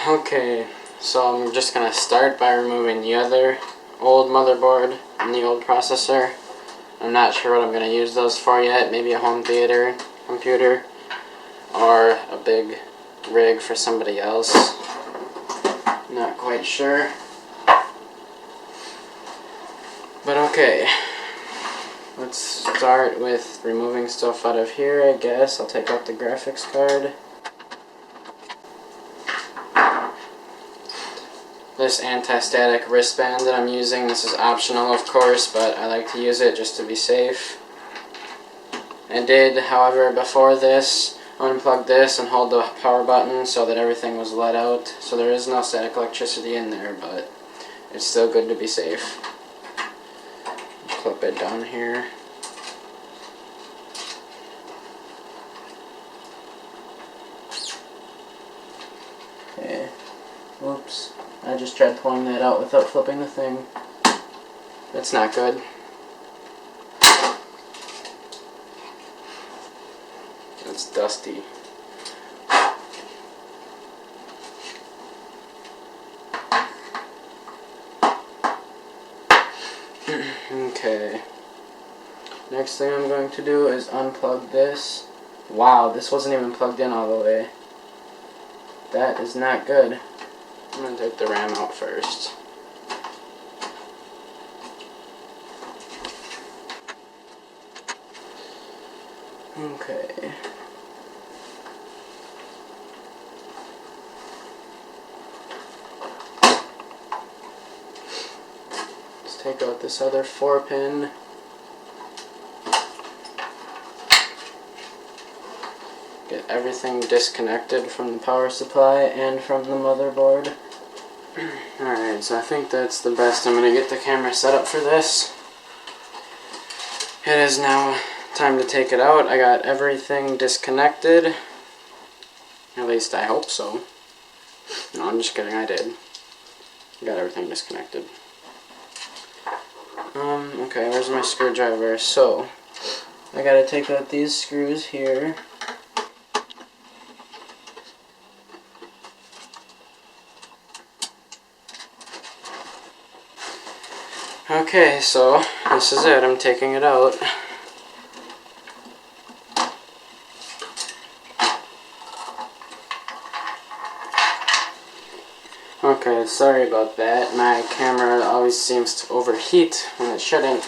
Okay, so I'm just going to start by removing the other old motherboard and the old processor. I'm not sure what I'm going to use those for yet. Maybe a home theater computer or a big rig for somebody else. Not quite sure. But okay, let's start with removing stuff out of here, I guess. I'll take out the graphics card. This anti-static wristband that I'm using, this is optional of course, but I like to use it just to be safe. I did, however, before this, unplug this and hold the power button so that everything was let out. So there is no static electricity in there, but it's still good to be safe. Clip it down here. Okay. Oops. I just tried pulling that out without flipping the thing. That's not good. It's dusty. Okay. Next thing I'm going to do is unplug this. Wow, this wasn't even plugged in all the way. That is not good. I'm going to take the RAM out first. Okay. Let's take out this other 4-pin. Get everything disconnected from the power supply and from the motherboard. Alright, so I think that's the best. I'm going to get the camera set up for this. It is now time to take it out. I got everything disconnected. At least I hope so. No, I'm just kidding, I did. I got everything disconnected. Okay, where's my screwdriver? So, I gotta take out these screws here. Okay, so this is it. I'm taking it out. Okay, sorry about that. My camera always seems to overheat when it shouldn't.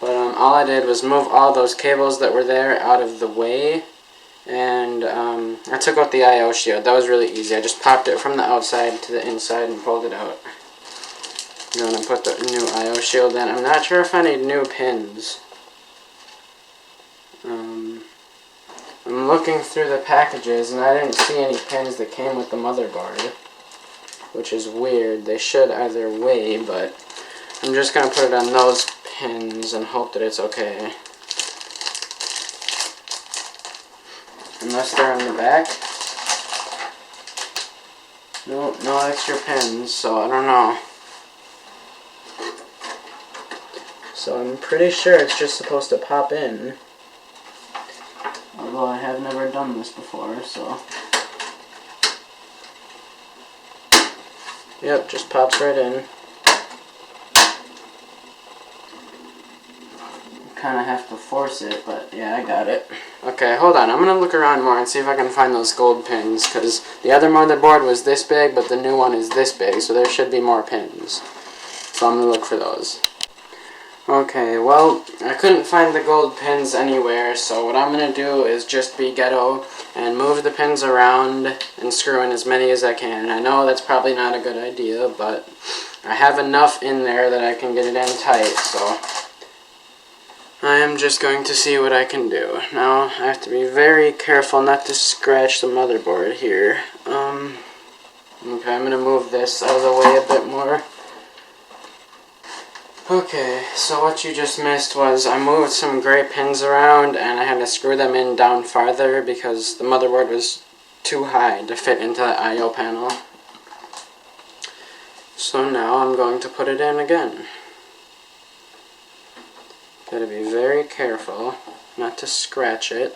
But all I did was move all those cables that were there out of the way. And I took out the I/O shield. That was really easy. I just popped it from the outside to the inside and pulled it out. I'm going to put the new I/O shield in. I'm not sure if I need new pins. I'm looking through the packages and I didn't see any pins that came with the motherboard, which is weird. They should either way, but I'm just going to put it on those pins and hope that it's okay. Unless they're in the back. Nope, no extra pins, so I don't know. So I'm pretty sure it's just supposed to pop in. Although I have never done this before, so. Yep, just pops right in. Kind of have to force it, but yeah, I got it. Okay, hold on. I'm going to look around more and see if I can find those gold pins, because the other motherboard was this big, but the new one is this big, so there should be more pins. So I'm going to look for those. Okay, well, I couldn't find the gold pins anywhere, so what I'm going to do is just be ghetto and move the pins around and screw in as many as I can. I know that's probably not a good idea, but I have enough in there that I can get it in tight, so I am just going to see what I can do. Now, I have to be very careful not to scratch the motherboard here. Okay, I'm going to move this out of the way a bit more. Okay, so what you just missed was I moved some gray pins around and I had to screw them in down farther because the motherboard was too high to fit into the I/O panel. So now I'm going to put it in again. Gotta be very careful not to scratch it.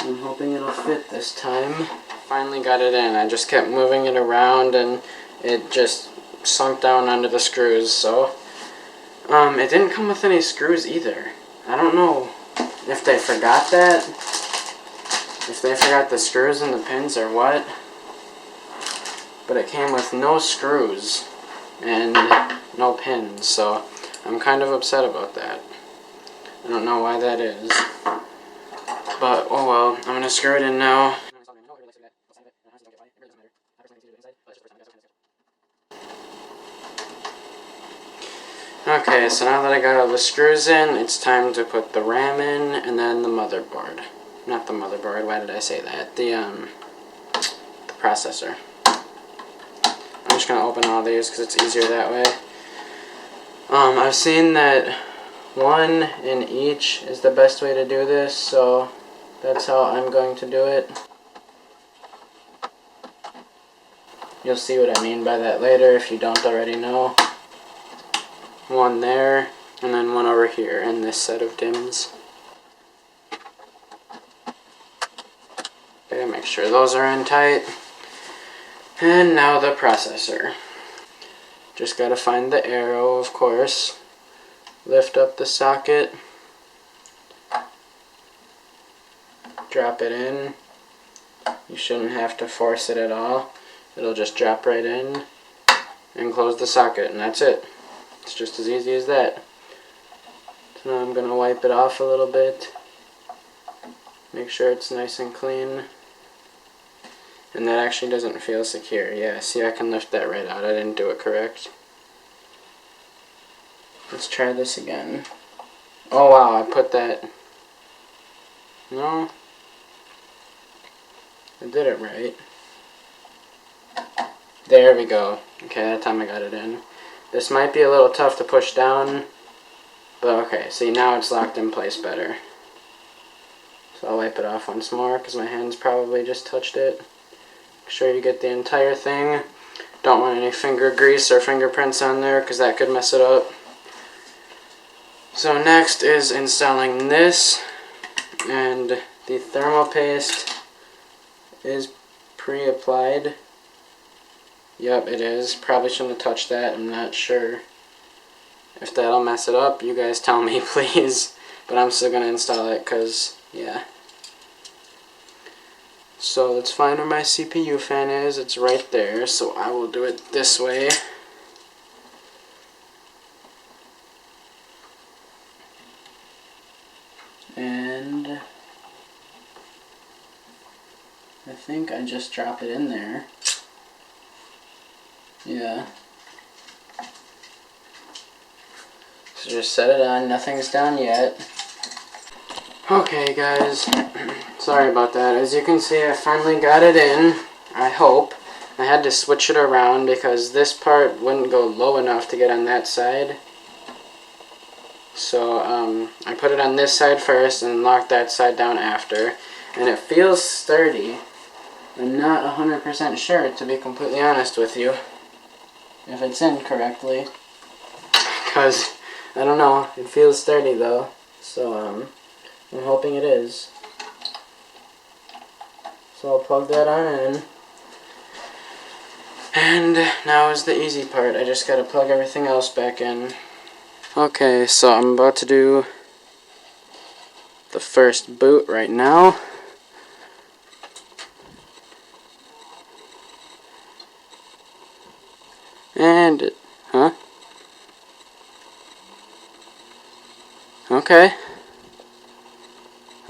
I'm hoping it'll fit this time. Finally got it in. I just kept moving it around and it just sunk down under the screws, so it didn't come with any screws either. I don't know if they forgot that, if they forgot the screws and the pins or what, but it came with no screws and no pins, so I'm kind of upset about that. I don't know why that is, but oh well. I'm gonna screw it in now. Okay, so now that I got all the screws in, it's time to put the RAM in and then the motherboard. Not the motherboard, why did I say that? The processor. I'm just going to open all these because it's easier that way. I've seen that one in each is the best way to do this, so that's how I'm going to do it. You'll see what I mean by that later if you don't already know. One there, and then one over here in this set of DIMMs. Okay, make sure those are in tight. And now the processor. Just gotta find the arrow, of course. Lift up the socket. Drop it in. You shouldn't have to force it at all. It'll just drop right in. And close the socket, and that's it. It's just as easy as that. So now I'm going to wipe it off a little bit. Make sure it's nice and clean. And that actually doesn't feel secure. Yeah, see, I can lift that right out. I didn't do it correct. Let's try this again. Oh wow, I put that... No. I did it right. There we go. Okay, that time I got it in. This might be a little tough to push down, but okay, see, now it's locked in place better. So I'll wipe it off once more because my hands probably just touched it. Make sure you get the entire thing. Don't want any finger grease or fingerprints on there because that could mess it up. So next is installing this, and the thermal paste is pre-applied. Yep, it is. Probably shouldn't have touched that. I'm not sure if that'll mess it up. You guys tell me, please. But I'm still going to install it because, yeah. So let's find where my CPU fan is. It's right there, so I will do it this way. And I think I just drop it in there. Yeah. So just set it on, nothing's down yet. Okay guys, sorry about that. As you can see, I finally got it in, I hope. I had to switch it around because this part wouldn't go low enough to get on that side. So I put it on this side first and locked that side down after. And it feels sturdy. I'm not 100% sure, to be completely honest with you, if it's in correctly, because I don't know, it feels sturdy though, so I'm hoping it is. So I'll plug that on in, and now is the easy part. I just gotta plug everything else back in. Okay, so I'm about to do the first boot right now. And, okay.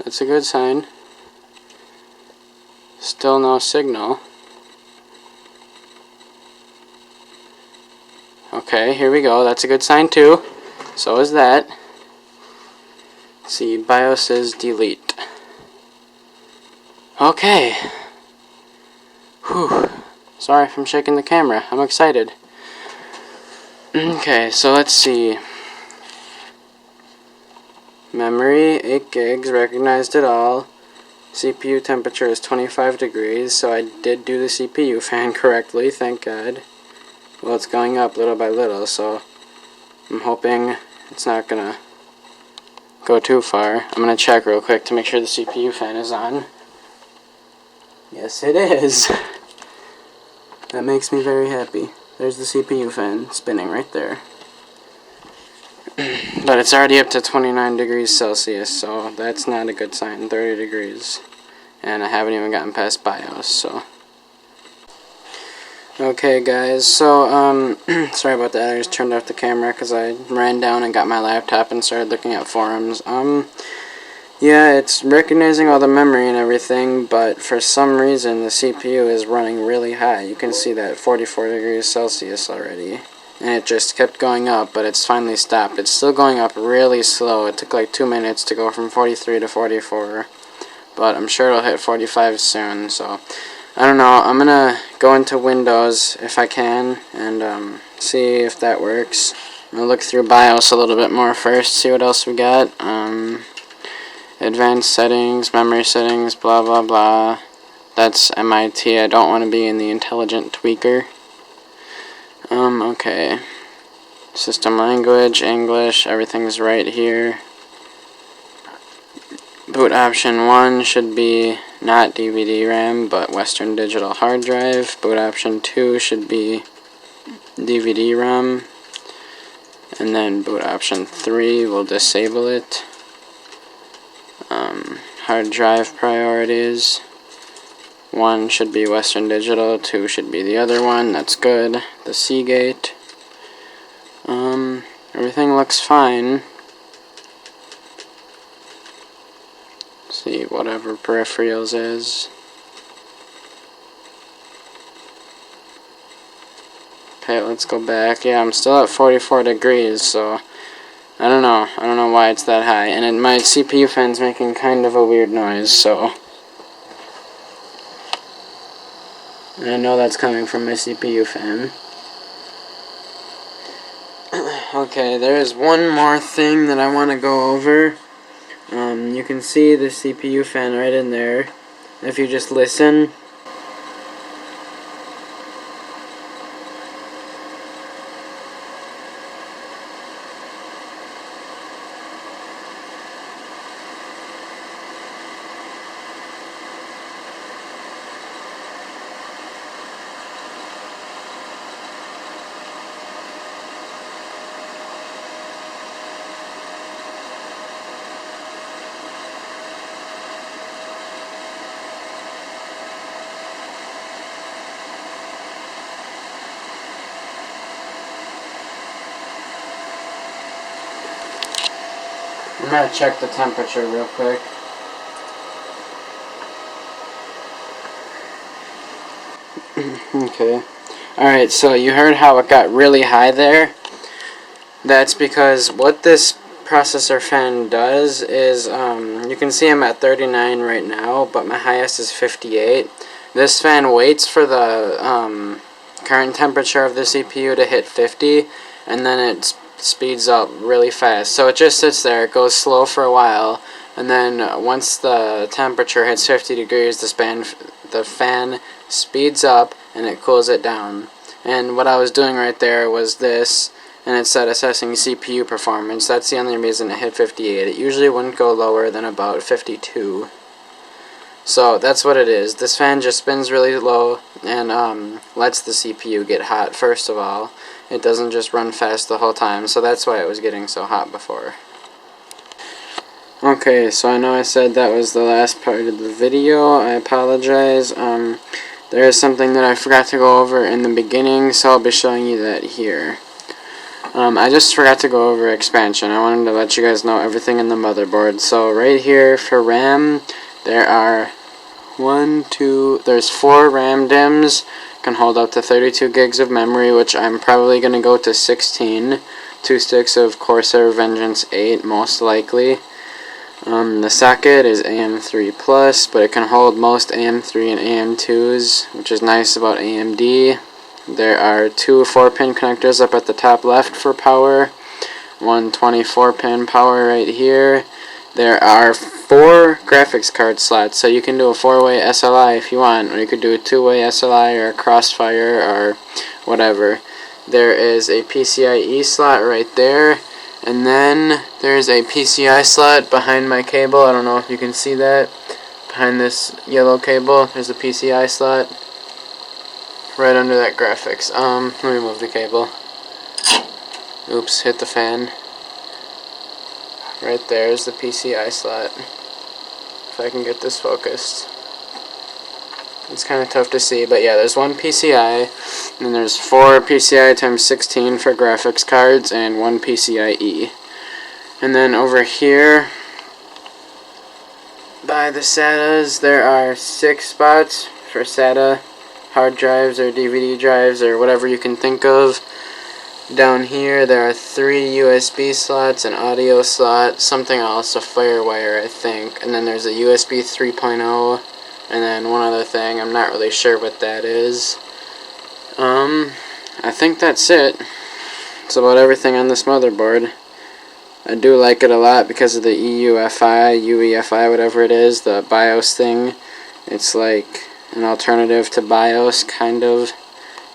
That's a good sign. Still no signal. Okay, here we go. That's a good sign too. So is that. Let's see, BIOS is delete. Okay. Whew. Sorry if I'm shaking the camera. I'm excited. Okay, so let's see. Memory, 8 gigs, recognized it all. CPU temperature is 25 degrees, so I did do the CPU fan correctly, thank God. Well, it's going up little by little, so I'm hoping it's not gonna go too far. I'm gonna check real quick to make sure the CPU fan is on. Yes, it is. That makes me very happy. There's the CPU fan spinning right there. But it's already up to 29 degrees Celsius, so that's not a good sign. 30 degrees. And I haven't even gotten past BIOS, so. Okay, guys, so, sorry about that. I just turned off the camera because I ran down and got my laptop and started looking at forums. Yeah, it's recognizing all the memory and everything, but for some reason the CPU is running really high. You can see that 44 degrees Celsius already. And it just kept going up, but it's finally stopped. It's still going up really slow. It took like 2 minutes to go from 43 to 44. But I'm sure it'll hit 45 soon, so I don't know. I'm gonna go into Windows if I can and see if that works. I'll look through BIOS a little bit more first, see what else we got. Advanced settings, memory settings, blah blah blah. That's MIT. I don't want to be in the intelligent tweaker. Okay. System language, English, everything's right here. Boot option 1 should be not DVD RAM, but Western Digital hard drive. Boot option 2 should be DVD RAM. And then boot option 3 will disable it. Hard drive priorities. 1 should be Western Digital, 2 should be the other one. That's good. The Seagate. Everything looks fine. See whatever peripherals is. Okay, let's go back. Yeah, I'm still at 44 degrees, so I don't know. I don't know why it's that high. And my CPU fan's making kind of a weird noise, so. And I know that's coming from my CPU fan. Okay, there is one more thing that I want to go over. You can see the CPU fan right in there. If you just listen. I'm gonna check the temperature real quick. Okay. Alright, so you heard how it got really high there? That's because what this processor fan does is, you can see I'm at 39 right now, but my highest is 58. This fan waits for the current temperature of the CPU to hit 50, and then it speeds up really fast. So it just sits there, it goes slow for a while, and then once the temperature hits 50 degrees, the fan speeds up and it cools it down. And what I was doing right there was this, and it said assessing CPU performance. That's the only reason it hit 58. It usually wouldn't go lower than about 52. So that's what it is. This fan just spins really low and lets the CPU get hot first of all. It doesn't just run fast the whole time, so that's why it was getting so hot before. Okay, so I know I said that was the last part of the video. I apologize. There is something that I forgot to go over in the beginning, so I'll be showing you that here. I just forgot to go over expansion. I wanted to let you guys know everything in the motherboard. So right here for RAM, there are there's 4 RAM DIMMs. Can hold up to 32 gigs of memory, which I'm probably going to go to 16. 2 sticks of Corsair Vengeance 8, most likely. The socket is AM3+, but it can hold most AM3 and AM2s, which is nice about AMD. There are 2 4-pin connectors up at the top left for power. 1 24-pin power right here. There are 4 graphics card slots, so you can do a 4-way SLI if you want, or you could do a 2-way SLI or a crossfire or whatever. There is a PCIe slot right there, and then there's a PCI slot behind my cable. I don't know if you can see that. behind this yellow cable, there's a PCI slot. Right under that graphics. Let me move the cable. Oops, hit the fan. Right there's the PCI slot. If I can get this focused. It's kind of tough to see, but yeah, there's one PCI, and then there's 4 PCI times 16 for graphics cards, and 1 PCIe. And then over here, by the SATAs, there are 6 spots for SATA hard drives or DVD drives or whatever you can think of. Down here there are 3 USB slots, an audio slot, something else, a FireWire I think, and then there's a USB 3.0, and then one other thing, I'm not really sure what that is. I think that's it. It's about everything on this motherboard. I do like it a lot because of the EUFI, UEFI, whatever it is, the BIOS thing. It's like an alternative to BIOS, kind of.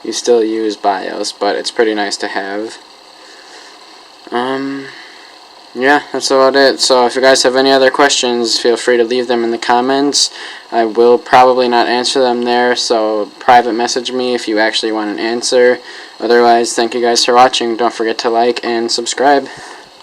You still use BIOS, but it's pretty nice to have. Yeah, that's about it. So if you guys have any other questions, feel free to leave them in the comments. I will probably not answer them there, so private message me if you actually want an answer. Otherwise, thank you guys for watching. Don't forget to like and subscribe.